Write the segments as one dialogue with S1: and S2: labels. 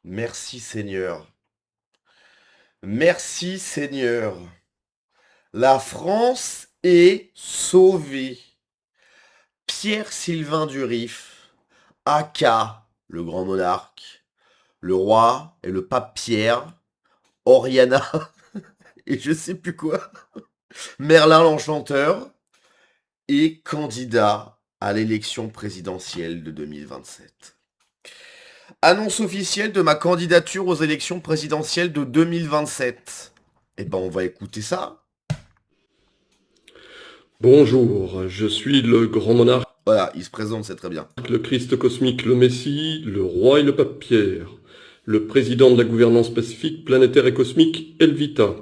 S1: Merci Seigneur. Merci Seigneur. La France est sauvée. Pierre-Sylvain Durif, aka le grand monarque, le roi et le pape Pierre, Oriana et je sais plus quoi, Merlin l'Enchanteur, est candidat à l'élection présidentielle de 2027. Annonce officielle de ma candidature aux élections présidentielles de 2027. Eh ben, on va écouter ça.
S2: Bonjour, je suis le grand monarque,
S1: Voilà, il se présente, c'est très bien.
S2: le Christ cosmique, le Messie, le roi et le pape Pierre, le président de la gouvernance pacifique, planétaire et cosmique, Elvita.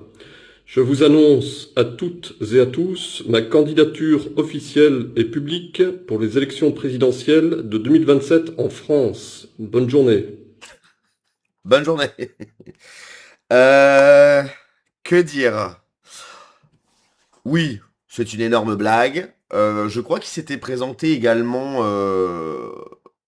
S2: Je vous annonce à toutes et à tous ma candidature officielle et publique pour les élections présidentielles de 2027 en France. Bonne journée.
S1: Bonne journée. Euh, que dire? Oui, c'est une énorme blague. Je crois qu'il s'était présenté également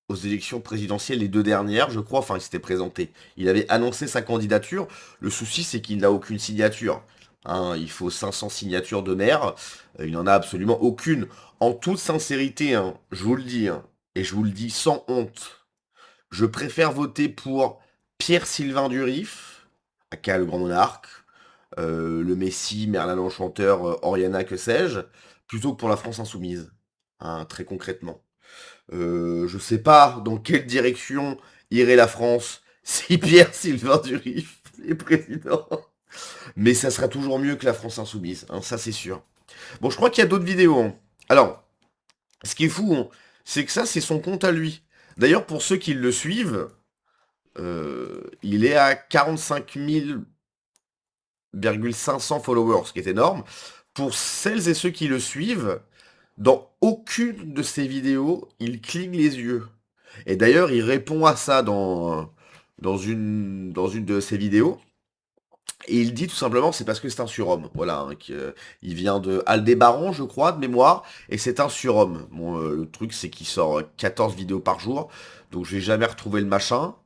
S1: aux élections présidentielles les deux dernières, je crois. Enfin, il s'était présenté. Il avait annoncé sa candidature. Le souci, c'est qu'il n'a aucune signature. Hein, il faut 500 signatures de maire. Il n'en a absolument aucune. En toute sincérité, hein, je vous le dis, hein, et je vous le dis sans honte, je préfère voter pour Pierre-Sylvain Durif, aka le grand monarque, le Messie, Merlin l'Enchanteur, Oriana, que sais-je, plutôt que pour la France insoumise, hein, très concrètement. Je sais pas dans quelle direction irait la France si Pierre-Sylvain Durif est président, mais ça sera toujours mieux que la France insoumise, hein, ça c'est sûr. Bon, je crois qu'il y a d'autres vidéos, hein. Alors, ce qui est fou, hein, c'est que ça, c'est son compte à lui. D'ailleurs, pour ceux qui le suivent, il est à 45 500 followers, ce qui est énorme. Pour celles et ceux qui le suivent, dans aucune de ses vidéos, il cligne les yeux. Et d'ailleurs, il répond à ça dans une de ses vidéos. Et il dit tout simplement que c'est parce que c'est un surhomme. Voilà, hein, il vient de Aldébaran, je crois, de mémoire, et c'est un surhomme. Bon, le truc, c'est qu'il sort 14 vidéos par jour, donc je vais jamais retrouver le machin.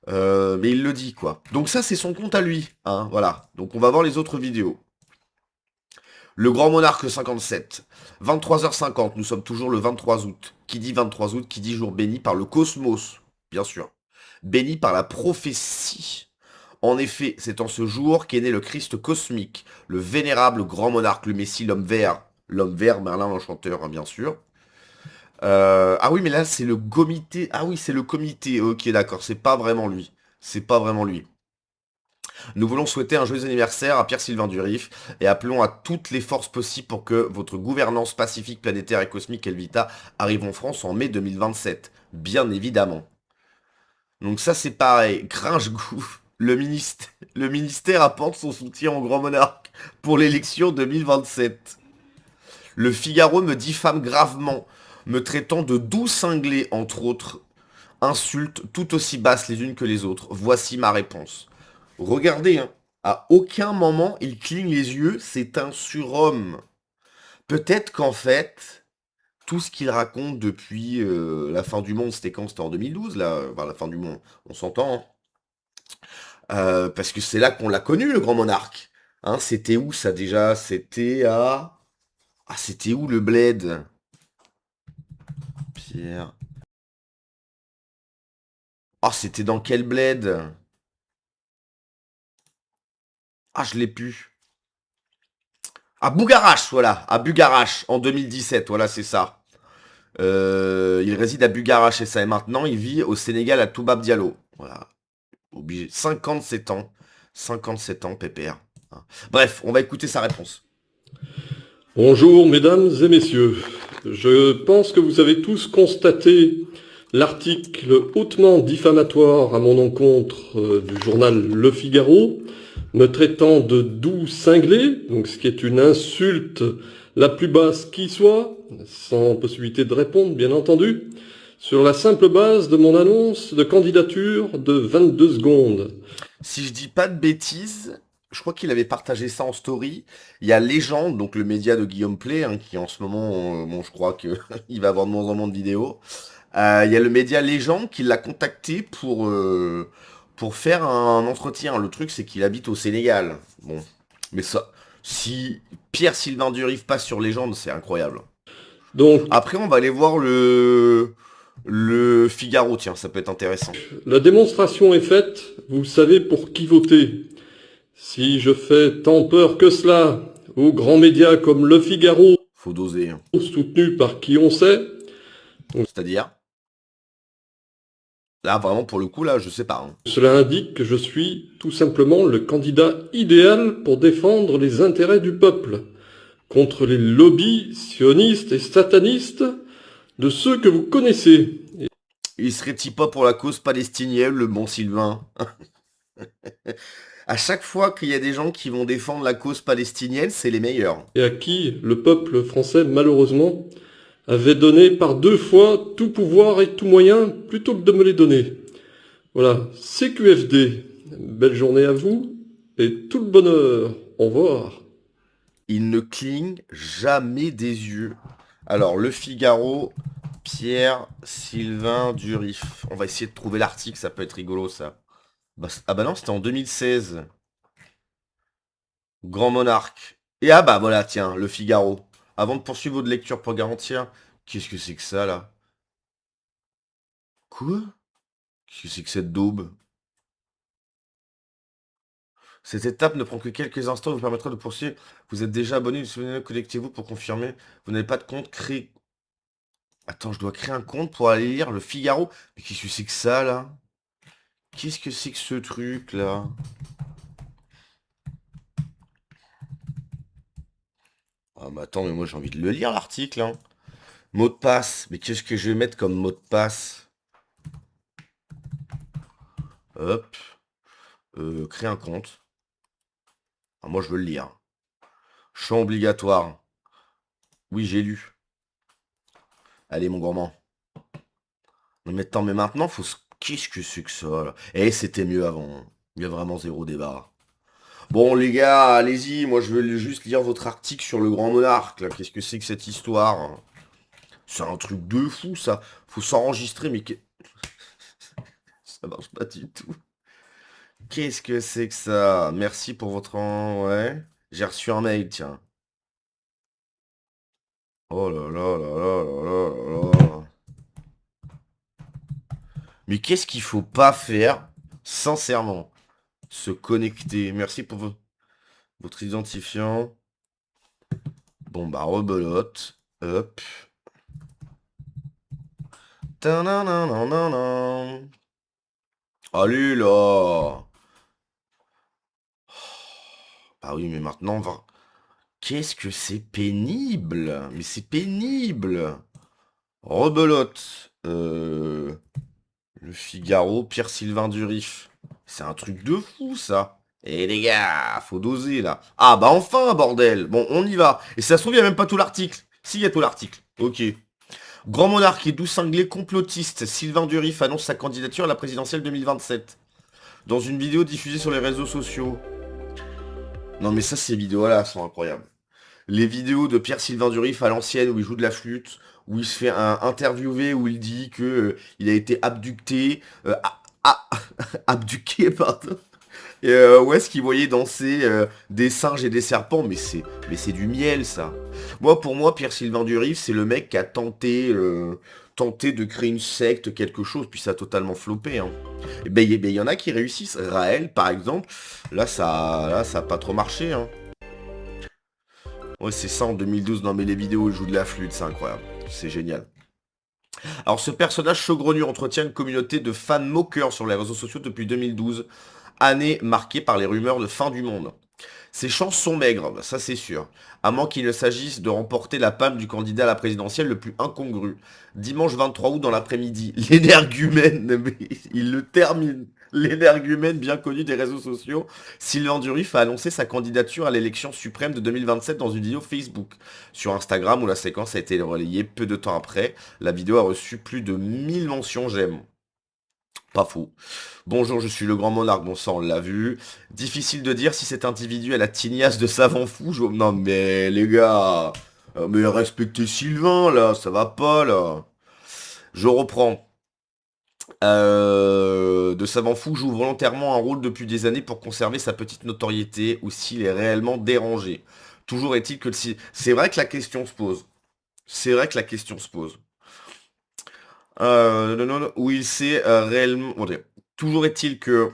S1: Mais il le dit, quoi. Donc ça, c'est son compte à lui, hein, voilà. Donc on va voir les autres vidéos. Le Grand Monarque 57. 23h50, nous sommes toujours le 23 août. Qui dit 23 août, qui dit jour béni par le cosmos, bien sûr. Béni par la prophétie. En effet, c'est en ce jour qu'est né le Christ cosmique, le vénérable grand monarque, le Messie, l'homme vert, Merlin l'Enchanteur, hein, bien sûr. Ah oui, mais là, c'est le comité. Ah oui, c'est le comité. Ok, d'accord, c'est pas vraiment lui. C'est pas vraiment lui. Nous voulons souhaiter un joyeux anniversaire à Pierre-Sylvain Durif et appelons à toutes les forces possibles pour que votre gouvernance pacifique, planétaire et cosmique Elvita arrive en France en mai 2027. Bien évidemment. Donc ça c'est pareil, Gringe-Gou. Le ministère apporte son soutien au grand monarque pour l'élection 2027. Le Figaro me diffame gravement, me traitant de doux cinglé, entre autres insultes tout aussi basses les unes que les autres. Voici ma réponse. Regardez, hein, à aucun moment il cligne les yeux, c'est un surhomme. Peut-être qu'en fait, tout ce qu'il raconte depuis la fin du monde, c'était quand? C'était en 2012, là, enfin, la fin du monde, on s'entend, hein. Parce que c'est là qu'on l'a connu, le grand monarque. Hein, c'était où ça déjà? C'était à... Ah, c'était où le bled? Pierre... Ah, c'était dans quel bled? Ah, je l'ai pu. À Bougarache, voilà, à Bugarache, en 2017, voilà, c'est ça. Il réside à Bugarache et ça, et maintenant il vit au Sénégal à Toubab Diallo. Voilà, obligé. 57 ans. 57 ans, pépère. Hein. Bref, on va écouter sa réponse.
S2: Bonjour mesdames et messieurs. Je pense que vous avez tous constaté l'article hautement diffamatoire à mon encontre du journal Le Figaro, me traitant de doux cinglé, donc ce qui est une insulte la plus basse qui soit, sans possibilité de répondre bien entendu, sur la simple base de mon annonce de candidature de 22 secondes.
S1: Si je dis pas de bêtises, je crois qu'il avait partagé ça en story. Il y a Légende, donc le média de Guillaume Play, hein, qui en ce moment, bon, je crois que il va avoir de moins en moins de vidéos. Il y a le média Légende qui l'a contacté pour faire un entretien. Le truc, c'est qu'il habite au Sénégal. Bon, mais ça, si Pierre-Sylvain Duriff passe sur Légende, c'est incroyable.
S2: Donc,
S1: Après, on va aller voir le Figaro, tiens, ça peut être intéressant.
S2: la démonstration est faite, vous savez pour qui voter. Si je fais tant peur que cela aux grands médias comme Le Figaro,
S1: Faut doser, hein.
S2: soutenu par qui on sait,
S1: C'est-à-dire, là, vraiment, pour le coup, là, je sais pas, hein.
S2: cela indique que je suis tout simplement le candidat idéal pour défendre les intérêts du peuple, contre les lobbies sionistes et satanistes de ceux que vous connaissez.
S1: Il serait-il pas pour la cause palestinienne, le bon Sylvain? À chaque fois qu'il y a des gens qui vont défendre la cause palestinienne, c'est les meilleurs.
S2: Et à qui le peuple français, malheureusement, avait donné par 2 fois tout pouvoir et tout moyen plutôt que de me les donner. Voilà, CQFD, belle journée à vous et tout le bonheur. Au revoir.
S1: Il ne cligne jamais des yeux. Alors, Le Figaro, Pierre-Sylvain Duriff. On va essayer de trouver l'article, ça peut être rigolo, ça. Ah bah non, c'était en 2016. Grand Monarque. Et ah bah voilà, tiens, Le Figaro. Avant de poursuivre votre lecture pour garantir, qu'est-ce que c'est que ça, là? Quoi? Qu'est-ce que c'est que cette daube? Cette étape ne prend que quelques instants, vous permettra de poursuivre. Vous êtes déjà abonné, connectez-vous pour confirmer. Vous n'avez pas de compte créé. Attends, je dois créer un compte pour aller lire Le Figaro. Mais qu'est-ce que c'est que ça, là? Qu'est-ce que c'est que ce truc, là? Ah, mais attends, mais moi j'ai envie de le lire, l'article, hein. Mot de passe. Mais qu'est-ce que je vais mettre comme mot de passe? Hop. Créer un compte. Ah, moi, je veux le lire. Champ obligatoire. Oui, j'ai lu. Allez, mon gourmand. Non, mais attends, mais maintenant, faut se... Qu'est-ce que c'est que ça, là? Eh, c'était mieux avant. Il y a vraiment zéro débat. Bon, les gars, allez-y. Moi, je veux juste lire votre article sur le Grand Monarque, là. Qu'est-ce que c'est que cette histoire? C'est un truc de fou, ça. Faut s'enregistrer, mais... Ça marche pas du tout. Qu'est-ce que c'est que ça? Merci pour votre... Ouais. J'ai reçu un mail, tiens. Oh là là là là là là là là. Mais qu'est-ce qu'il faut pas faire, sincèrement? Se connecter. Merci pour votre identifiant. Bon bah rebelote. Hop. Tanananananan. Allez là. Ah oui, mais maintenant, qu'est-ce que c'est pénible. Mais c'est pénible. Rebelote. Le Figaro, Pierre-Sylvain Duriff. C'est un truc de fou, ça. Eh les gars, faut doser, là. Ah bah enfin, bordel. Bon, on y va. Et ça se trouve, il n'y a même pas tout l'article. Si, il y a tout l'article. Ok. Grand monarque et doux cinglé complotiste, Sylvain Duriff annonce sa candidature à la présidentielle 2027. Dans une vidéo diffusée sur les réseaux sociaux. Non mais ça, ces vidéos-là sont incroyables. Les vidéos de Pierre-Sylvain Duriff à l'ancienne où il joue de la flûte, où il se fait interviewer, où il dit que il a été abducté, abduqué, pardon. Et où est-ce qu'il voyait danser des singes et des serpents, mais c'est du miel, ça. Pour moi, Pierre-Sylvain Duriff, c'est le mec qui a tenté de créer une secte, quelque chose, puis ça a totalement floppé, hein. Et ben, il y en a qui réussissent. Raël, par exemple, là, ça a pas trop marché, hein. Ouais, c'est ça en 2012. Non, mais les vidéos où il joue de la flûte, c'est incroyable. C'est génial. Alors, ce personnage saugrenu entretient une communauté de fans moqueurs sur les réseaux sociaux depuis 2012, année marquée par les rumeurs de fin du monde. Ses chances sont maigres, ça c'est sûr, à moins qu'il ne s'agisse de remporter la palme du candidat à la présidentielle le plus incongru. Dimanche 23 août dans l'après-midi, l'énergumène, mais il le termine, l'énergumène bien connu des réseaux sociaux, Sylvain Duriff a annoncé sa candidature à l'élection suprême de 2027 dans une vidéo Facebook. Sur Instagram où la séquence a été relayée peu de temps après, la vidéo a reçu plus de 1000 mentions j'aime. Pas faux. Bonjour, je suis le grand monarque, bon ça on l'a vu. Difficile de dire si cet individu a la tignasse de savant fou. Non mais les gars, mais respectez Sylvain là, ça va pas là. Je reprends. de savant fou joue volontairement un rôle depuis des années pour conserver sa petite notoriété ou s'il est réellement dérangé. Toujours est-il que si... C'est vrai que la question se pose. C'est vrai que la question se pose. Où il s'est réellement... Bon, toujours est-il que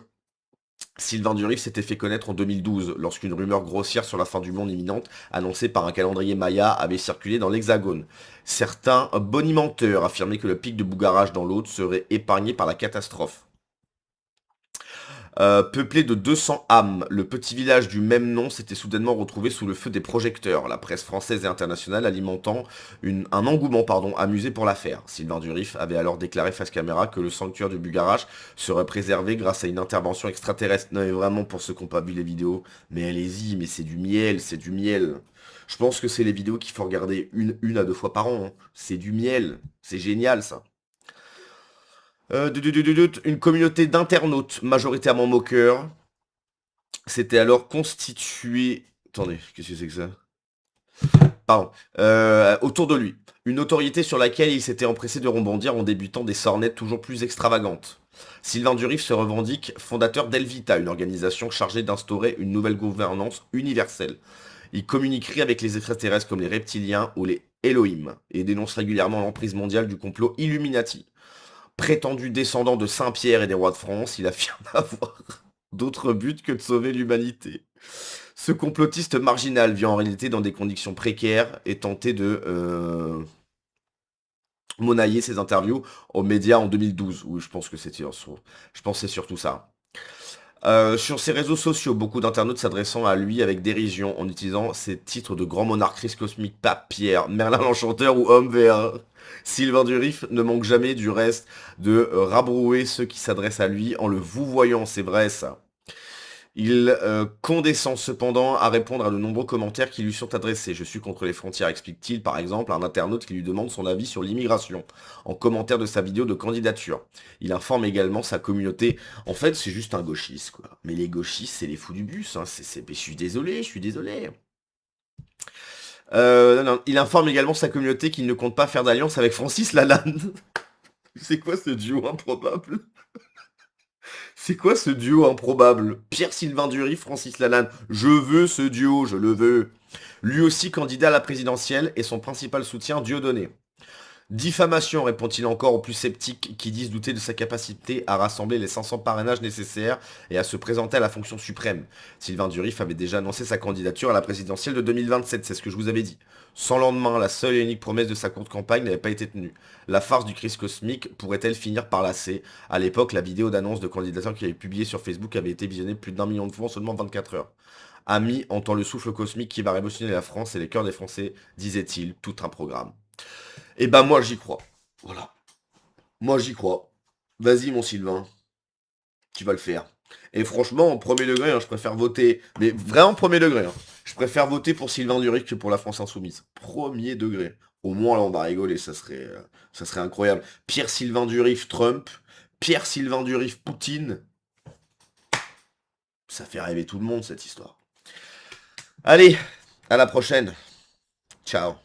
S1: Sylvain Durif s'était fait connaître en 2012 lorsqu'une rumeur grossière sur la fin du monde imminente, annoncée par un calendrier Maya, avait circulé dans l'Hexagone. Certains bonimenteurs affirmaient que le pic de Bougarach dans l'Aude serait épargné par la catastrophe. Peuplé de 200 âmes, le petit village du même nom s'était soudainement retrouvé sous le feu des projecteurs, la presse française et internationale alimentant un engouement amusé pour l'affaire. Sylvain Durif avait alors déclaré face caméra que le sanctuaire de Bugarache serait préservé grâce à une intervention extraterrestre. Non mais vraiment, pour ceux qui n'ont pas vu les vidéos, mais allez-y, mais c'est du miel, c'est du miel. Je pense que c'est les vidéos qu'il faut regarder une à deux fois par an, hein. C'est du miel, c'est génial ça. Une communauté d'internautes majoritairement moqueurs s'était alors constituée... Attendez, qu'est-ce que c'est que ça? Pardon. Autour de lui. Une autorité sur laquelle il s'était empressé de rebondir en débutant des sornettes toujours plus extravagantes. Sylvain Durif se revendique fondateur d'Elvita, une organisation chargée d'instaurer une nouvelle gouvernance universelle. Il communiquerait avec les extraterrestres comme les reptiliens ou les Elohim, et dénonce régulièrement l'emprise mondiale du complot Illuminati. Prétendu descendant de Saint-Pierre et des rois de France, il affirme avoir d'autres buts que de sauver l'humanité. Ce complotiste marginal vit en réalité dans des conditions précaires et tentait de monnayer ses interviews aux médias en 2012. Oui, je pense que c'est surtout ça. Sur ses réseaux sociaux, beaucoup d'internautes s'adressant à lui avec dérision en utilisant ses titres de grand monarque cosmique, Pape Pierre, Merlin l'Enchanteur ou Homme Vert. Sylvain Durif ne manque jamais du reste de rabrouer ceux qui s'adressent à lui en le vouvoyant, c'est vrai ça. Il condescend cependant à répondre à de nombreux commentaires qui lui sont adressés. Je suis contre les frontières, explique-t-il par exemple à un internaute qui lui demande son avis sur l'immigration, en commentaire de sa vidéo de candidature. Il informe également sa communauté. En fait, c'est juste un gauchiste, quoi. Mais les gauchistes, c'est les fous du bus, hein. Je suis désolé, je suis désolé. Non, il informe également sa communauté qu'il ne compte pas faire d'alliance avec Francis Lalanne. C'est quoi ce duo improbable? C'est quoi ce duo improbable? Pierre-Sylvain Durif, Francis Lalanne. Je veux ce duo, je le veux. Lui aussi candidat à la présidentielle et son principal soutien, Dieudonné. Diffamation, répond-il encore aux plus sceptiques qui disent douter de sa capacité à rassembler les 500 parrainages nécessaires et à se présenter à la fonction suprême. Sylvain Durif avait déjà annoncé sa candidature à la présidentielle de 2027, c'est ce que je vous avais dit. Sans lendemain, la seule et unique promesse de sa courte campagne n'avait pas été tenue. La farce du Christ cosmique pourrait-elle finir par lasser? À l'époque, la vidéo d'annonce de candidature qu'il avait publiée sur Facebook avait été visionnée plus d'1 million de fois en seulement 24 heures. Ami entend le souffle cosmique qui va révolutionner la France et les cœurs des Français, disait-il, tout un programme. Et ben moi j'y crois. Voilà. Moi j'y crois. Vas-y mon Sylvain. Tu vas le faire. Et franchement, en premier degré, hein, je préfère voter. Mais vraiment premier degré. Hein, je préfère voter pour Sylvain Durif que pour la France Insoumise. Premier degré. Au moins là on va rigoler, ça serait incroyable. Pierre-Sylvain Durif, Trump. Pierre-Sylvain Durif, Poutine. Ça fait rêver tout le monde cette histoire. Allez, à la prochaine. Ciao.